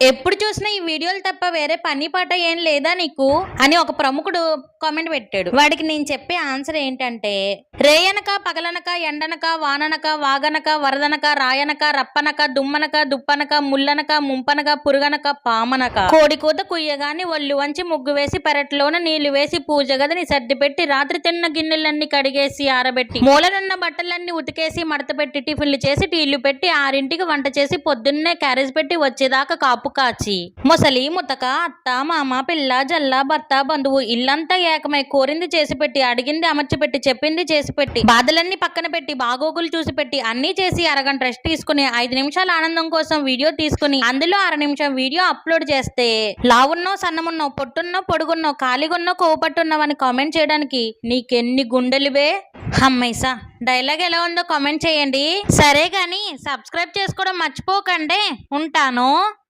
ఎప్పుడు చూసినా ఈ వీడియోలు తప్ప వేరే పని పాట ఏం లేదా నీకు అని ఒక ప్రముఖుడు కామెంట్ పెట్టాడు. వాడికి నేను చెప్పే ఆన్సర్ ఏంటంటే, రేయనక పగలనక ఎండనక వాననక వాగనక వరదనక రాయనక రప్పనక దుమ్మనక దుప్పనక ముల్లనక ముంపనక పురుగనక పామనక కోడి కూత కుయ్యగాని ఒళ్ళు వంచి ముగ్గు వేసి పెరట్లోన నీళ్లు వేసి పూజ గదిని సర్ది పెట్టి రాత్రి తిన్న గిన్నెలన్నీ కడిగేసి ఆరబెట్టి మూలనున్న బట్టలన్నీ ఉతికేసి మడత పెట్టి టిఫిన్లు చేసి టీళ్లు పెట్టి 6ంటికి వంట చేసి పొద్దున్నే క్యారేజ్ పెట్టి వచ్చేదాకా కాపు కాచి ముసలి ముతక అత్త మామ పిల్ల జల్ల భర్త బంధువు ఇల్లంతా ఏకమై కోరింది చేసి పెట్టి అడిగింది అమర్చి పెట్టి చెప్పింది చేసి పెట్టి బాధలన్నీ పక్కన పెట్టి బాగోగులు చూసి పెట్టి అన్ని చేసి అరగంట రెస్ట్ తీసుకుని 5 నిమిషాల ఆనందం కోసం వీడియో తీసుకుని అందులో 1/2 నిమిషం వీడియో అప్లోడ్ చేస్తే లావున్నో సన్నమున్నో పొట్టున్నో పొడుగున్నో ఖాళీగున్నో కోపట్టున్నావని కామెంట్ చేయడానికి నీకెన్ని గుండెలువే. అమ్మైసా డైలాగ్ ఎలా ఉందో కామెంట్ చేయండి. సరే గాని సబ్స్క్రైబ్ చేసుకోవడం మర్చిపోకండి. ఉంటాను.